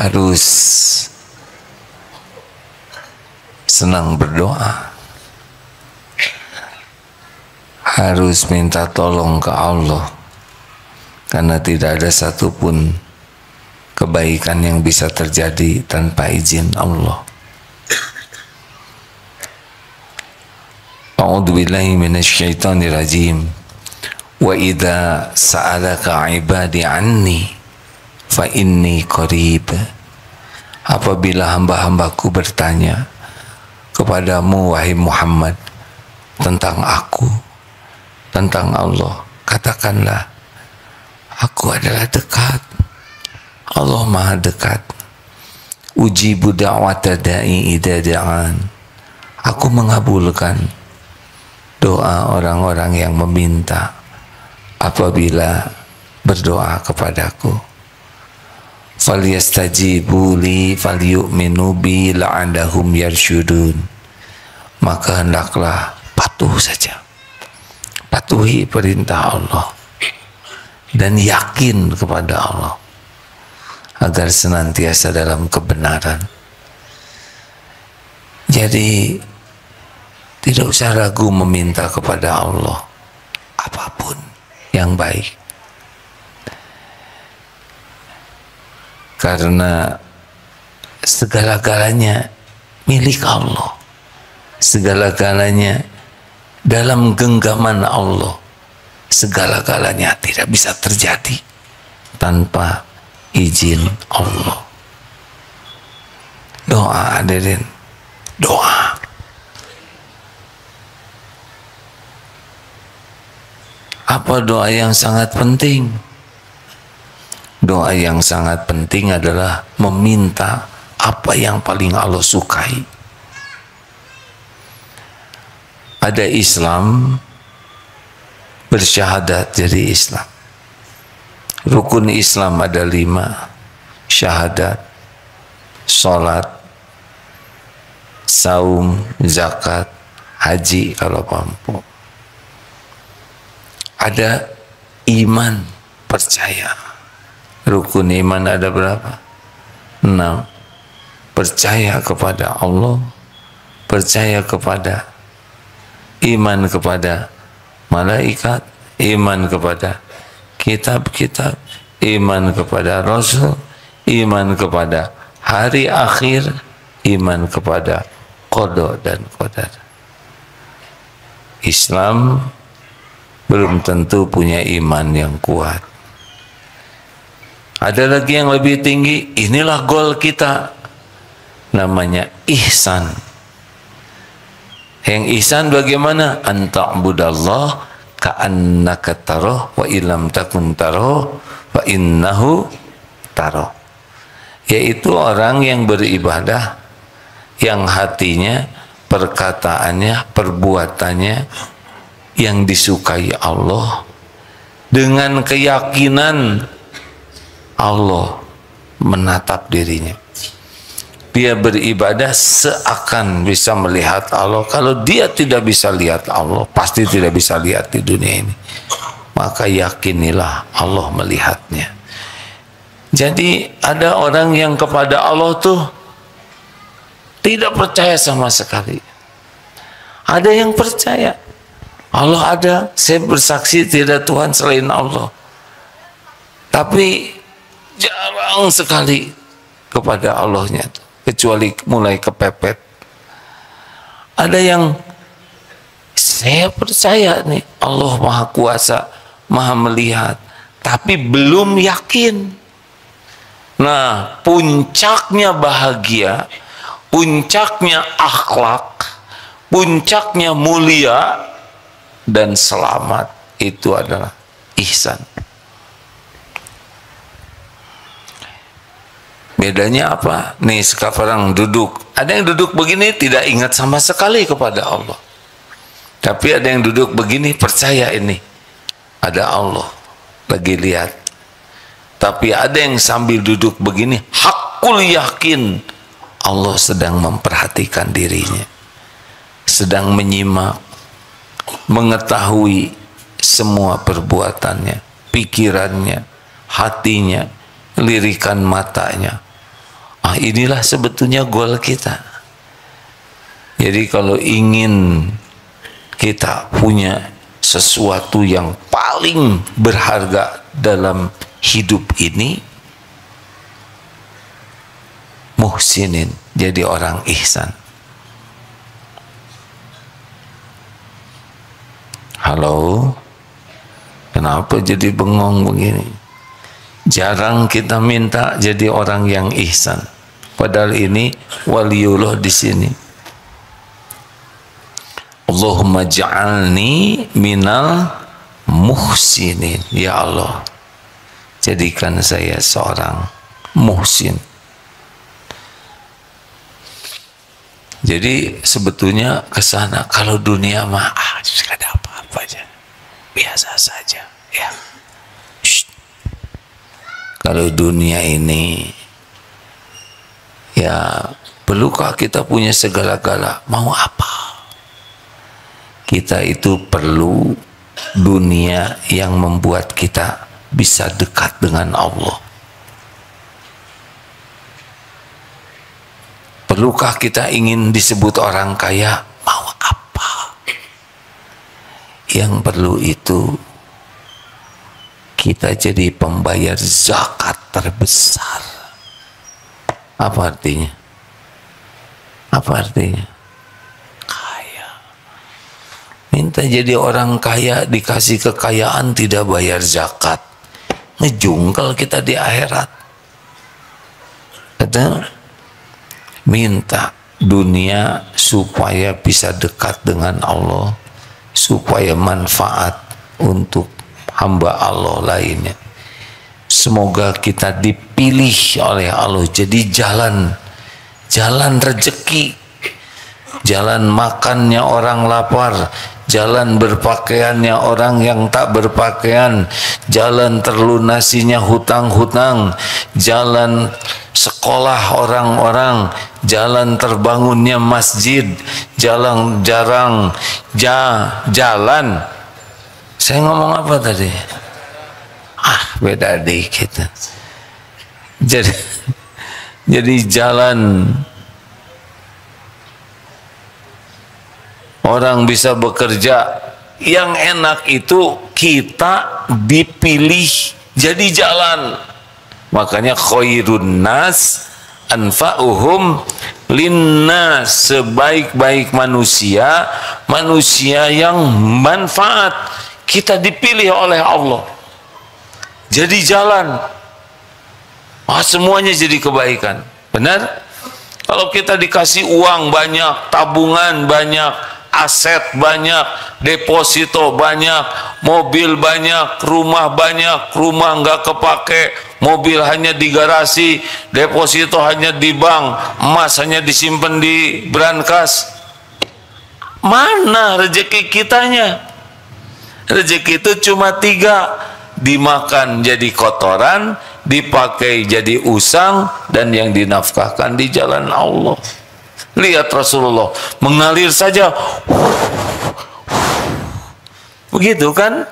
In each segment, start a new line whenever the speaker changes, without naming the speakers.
harus senang berdoa, harus minta tolong ke Allah, karena tidak ada satupun kebaikan yang bisa terjadi tanpa izin Allah. A'udzubillahi minasyaitonirrajim. Wa idza sa'alaka 'ibadi 'anni fa inni qarib. Apabila hamba-hambaku bertanya kepadamu wahai Muhammad tentang aku, tentang Allah, katakanlah aku adalah dekat. Allah Maha dekat. Ujibu da'wata da'i idza da'an. Aku mengabulkan doa orang-orang yang meminta apabila berdoa kepadaku. Falyastajibu li falyu'minu bi la'allahum yarsyudun. Maka hendaklah patuh saja, patuhi perintah Allah dan yakin kepada Allah agar senantiasa dalam kebenaran. Jadi tidak usah ragu meminta kepada Allah apapun yang baik, karena segala-galanya milik Allah, segala-galanya dalam genggaman Allah, segala-galanya tidak bisa terjadi tanpa izin Allah. Doa, hadirin, doa. Apa doa yang sangat penting? Doa yang sangat penting adalah meminta apa yang paling Allah sukai. Ada Islam, bersyahadat jadi Islam. Rukun Islam ada 5: syahadat, sholat, saum, zakat, haji kalau mampu. Ada iman, percaya. Rukun iman ada berapa? 6. Percaya kepada Allah, percaya kepada, iman kepada malaikat, iman kepada kitab-kitab, iman kepada Rasul, iman kepada hari akhir, iman kepada qada dan qadar. Islam belum tentu punya iman yang kuat. Ada lagi yang lebih tinggi, inilah goal kita, namanya ihsan. Yang ihsan bagaimana? Anta'budallah ka'annaka tarah wa illam takun tarah fa innahu tarah. Yaitu orang yang beribadah, yang hatinya, perkataannya, perbuatannya yang disukai Allah, dengan keyakinan Allah menatap dirinya. Dia beribadah seakan bisa melihat Allah. Kalau dia tidak bisa lihat Allah, pasti tidak bisa lihat di dunia ini. Maka yakinilah Allah melihatnya. Jadi ada orang yang kepada Allah tuh tidak percaya sama sekali. Ada yang percaya Allah ada, saya bersaksi tidak Tuhan selain Allah. Tapi jarang sekali kepada Allahnya, kecuali mulai kepepet. Ada yang saya percaya nih Allah Maha Kuasa, Maha Melihat, tapi belum yakin. Nah, puncaknya bahagia, puncaknya akhlak, puncaknya mulia dan selamat itu adalah ihsan. Bedanya apa? Nih sekarang duduk, ada yang duduk begini tidak ingat sama sekali kepada Allah, tapi ada yang duduk begini percaya ini ada Allah lagi lihat. Tapi ada yang sambil duduk begini hakul yakin Allah sedang memperhatikan dirinya, sedang menyimak, mengetahui semua perbuatannya, pikirannya, hatinya, lirikan matanya. Inilah sebetulnya goal kita. Jadi kalau ingin kita punya sesuatu yang paling berharga dalam hidup ini, muhsinin, jadi orang ihsan. Halo, kenapa jadi bengong begini? Jarang kita minta jadi orang yang ihsan. Padahal ini waliullah di sini. Allahumma ja'alni minal muhsinin. Ya Allah, jadikan saya seorang muhsin. Jadi sebetulnya ke sana, kalau dunia mah tidak ada apa-apa aja, biasa saja ya. Kalau dunia ini ya, perlukah kita punya segala-gala? Mau apa? Kita itu perlu dunia yang membuat kita bisa dekat dengan Allah. Perlukah kita ingin disebut orang kaya? Mau apa? Yang perlu itu kita jadi pembayar zakat terbesar. Apa artinya? Apa artinya? Kaya. Minta jadi orang kaya, dikasih kekayaan, tidak bayar zakat. Ngejungkel kita di akhirat. Kata, minta dunia supaya bisa dekat dengan Allah, supaya manfaat untuk hamba Allah lainnya. Semoga kita dipilih oleh Allah jadi jalan rezeki, jalan makannya orang lapar, jalan berpakaiannya orang yang tak berpakaian, jalan terlunasinya hutang-hutang, jalan sekolah orang-orang, jalan terbangunnya masjid, jalan saya ngomong apa tadi? Beda dikit. Jadi jalan orang bisa bekerja yang enak itu kita dipilih jadi jalan. Makanya khairun nas anfa'uhum linnas, sebaik-baik manusia, manusia yang manfaat. Kita dipilih oleh Allah jadi jalan. Semuanya jadi kebaikan. Benar? Kalau kita dikasih uang banyak, tabungan banyak, aset banyak, deposito banyak, mobil banyak, rumah banyak, rumah nggak kepake, mobil hanya di garasi, deposito hanya di bank, emas hanya disimpan di brankas, mana rezeki kitanya? Rezeki itu cuma 3, dimakan jadi kotoran, dipakai jadi usang, dan yang dinafkahkan di jalan Allah. Lihat Rasulullah mengalir saja, begitu kan?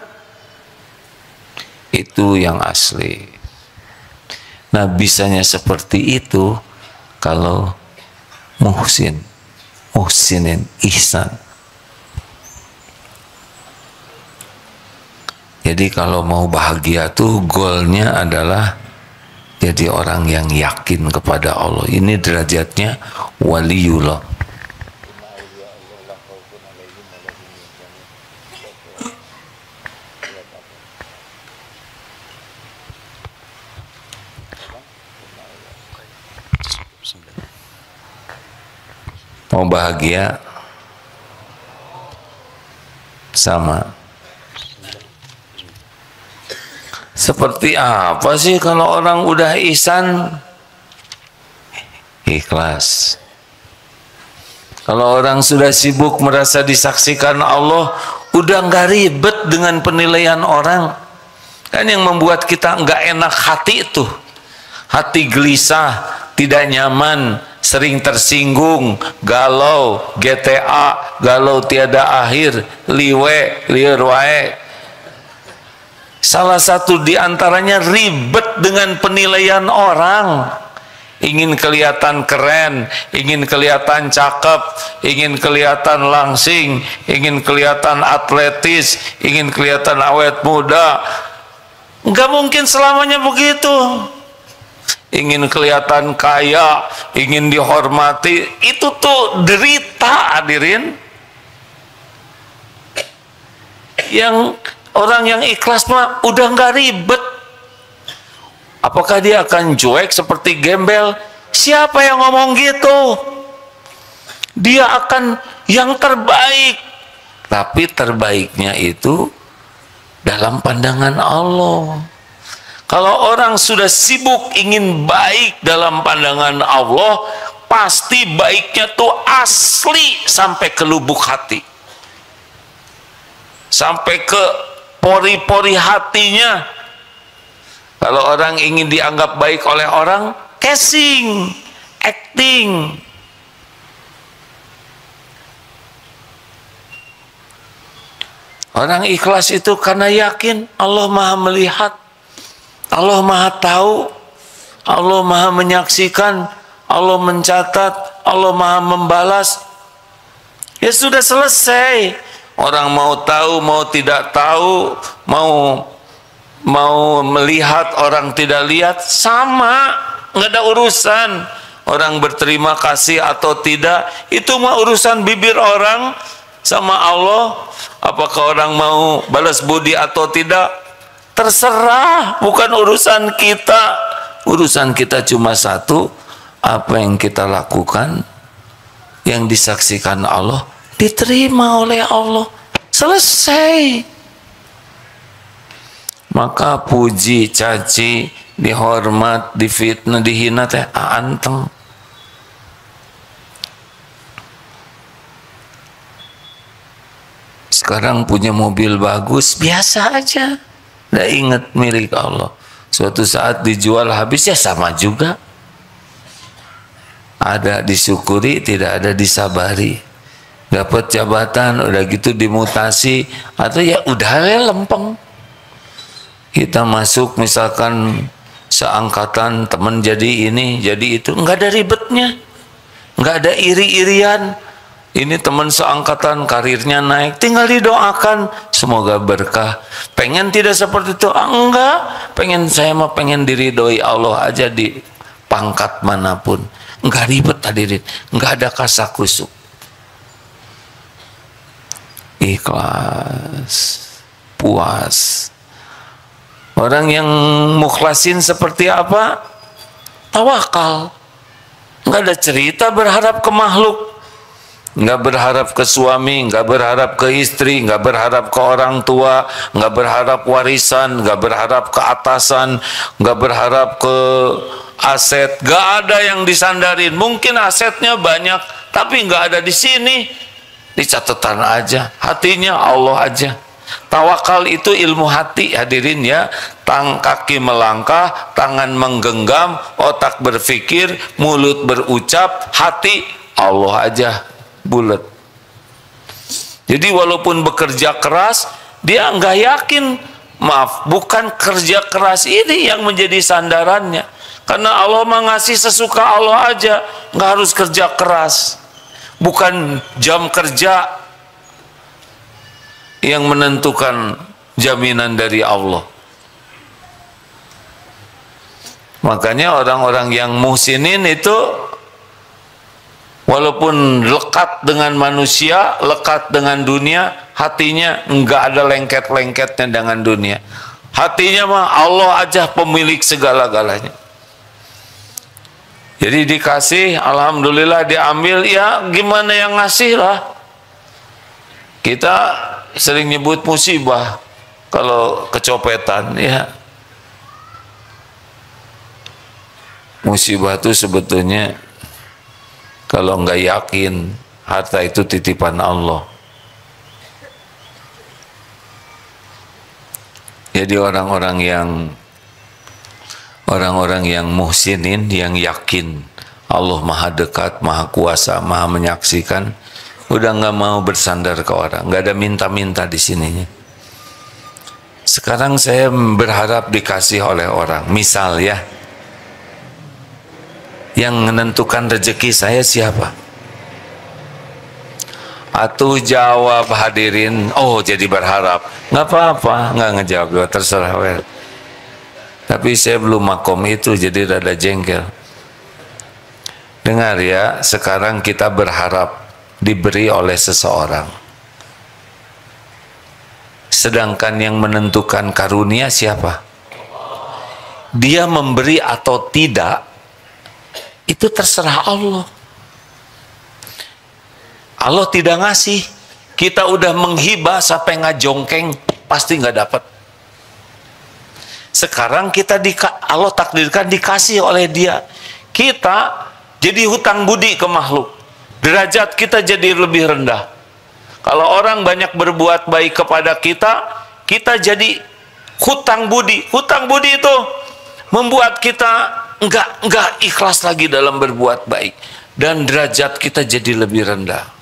Itu yang asli. Nah, bisanya seperti itu kalau muhsinin, ihsan. Jadi kalau mau bahagia tuh goalnya adalah jadi orang yang yakin kepada Allah. Ini derajatnya waliullah. Mau bahagia sama. Seperti apa sih kalau orang udah ihsan? Ikhlas. Kalau orang sudah sibuk merasa disaksikan Allah, udah nggak ribet dengan penilaian orang. Kan yang membuat kita nggak enak hati itu, hati gelisah, tidak nyaman, sering tersinggung, galau, GTA, galau tiada akhir, liar wae. Salah satu di antaranya ribet dengan penilaian orang. ingin kelihatan keren, ingin kelihatan cakep, ingin kelihatan langsing, ingin kelihatan atletis, ingin kelihatan awet muda. Nggak mungkin selamanya begitu. Ingin kelihatan kaya, ingin dihormati, itu tuh derita, hadirin. Yang orang yang ikhlas mah udah nggak ribet. Apakah dia akan cuek seperti gembel? Siapa yang ngomong gitu? Dia akan yang terbaik. Tapi terbaiknya itu dalam pandangan Allah. Kalau orang sudah sibuk ingin baik dalam pandangan Allah, pasti baiknya tuh asli sampai ke lubuk hati. Sampai ke pori-pori hatinya. Kalau orang ingin dianggap baik oleh orang, casing, acting. Orang ikhlas itu karena yakin Allah Maha melihat, Allah Maha tahu, Allah Maha menyaksikan, Allah mencatat, Allah Maha membalas. Ya sudah selesai. Orang mau tahu, mau tidak tahu, mau melihat, orang tidak lihat, sama, nggak ada urusan. Orang berterima kasih atau tidak, itu mah urusan bibir orang sama Allah. Apakah orang mau balas budi atau tidak, terserah, bukan urusan kita. Urusan kita cuma satu, apa yang kita lakukan, yang disaksikan Allah, diterima oleh Allah, selesai. Maka puji, caci, dihormat, difitnah, dihina teh anteng. Sekarang punya mobil bagus, biasa aja, nggak ingat milik Allah. Suatu saat dijual habis, ya sama juga. Ada disyukuri, tidak ada disabari. Dapat jabatan, udah gitu dimutasi, atau ya udah lempeng. Kita masuk misalkan seangkatan, teman jadi ini, jadi itu, nggak ada ribetnya, nggak ada iri-irian. Ini teman seangkatan karirnya naik, tinggal didoakan semoga berkah. Pengen tidak seperti itu? Enggak, pengen, saya mah pengen diridhoi Allah aja di pangkat manapun. Nggak ribet hadirin, nggak ada kasakusuk. Ikhlas, puas. Orang yang mukhlasin seperti apa? Tawakal. Nggak ada cerita berharap ke makhluk. Nggak berharap ke suami, nggak berharap ke istri, nggak berharap ke orang tua, nggak berharap warisan, nggak berharap ke atasan, nggak berharap ke aset. Nggak ada yang disandarin. Mungkin asetnya banyak, tapi nggak ada di sini. Di catatan aja, hatinya Allah aja. Tawakal itu ilmu hati, hadirin ya. Kaki melangkah, tangan menggenggam, otak berpikir, mulut berucap, hati Allah aja bulat. Jadi walaupun bekerja keras, dia nggak yakin. Maaf, bukan kerja keras ini yang menjadi sandarannya. Karena Allah mengasih sesuka Allah aja, nggak harus kerja keras. Bukan jam kerja yang menentukan jaminan dari Allah. Makanya orang-orang yang muhsinin itu walaupun lekat dengan manusia, lekat dengan dunia, hatinya enggak ada lengket-lengketnya dengan dunia. Hatinya mah Allah aja pemilik segala-galanya. Jadi dikasih, alhamdulillah, diambil, ya gimana yang ngasih lah. Kita sering nyebut musibah kalau kecopetan, ya. Musibah itu sebetulnya kalau nggak yakin harta itu titipan Allah. Jadi orang-orang yang muhsinin, yang yakin Allah maha dekat, maha kuasa, maha menyaksikan, udah nggak mau bersandar ke orang, nggak ada minta-minta di sininya. Sekarang saya berharap dikasih oleh orang. Misal ya, Yang menentukan rezeki saya siapa? Atuh jawab hadirin, oh jadi berharap. Nggak apa-apa, nggak ngejawab, terserah wel. Tapi saya belum makom itu, jadi rada jengkel. Dengar ya, sekarang kita berharap diberi oleh seseorang. Sedangkan yang menentukan karunia siapa? Dia memberi atau tidak, itu terserah Allah. Allah tidak ngasih, kita udah menghibah sampai ngajongkeng, pasti nggak dapat. Sekarang kita Allah takdirkan dikasih oleh Dia, kita jadi hutang budi ke makhluk, derajat kita jadi lebih rendah. Kalau orang banyak berbuat baik kepada kita, kita jadi hutang budi. Hutang budi itu membuat kita enggak ikhlas lagi dalam berbuat baik, dan derajat kita jadi lebih rendah.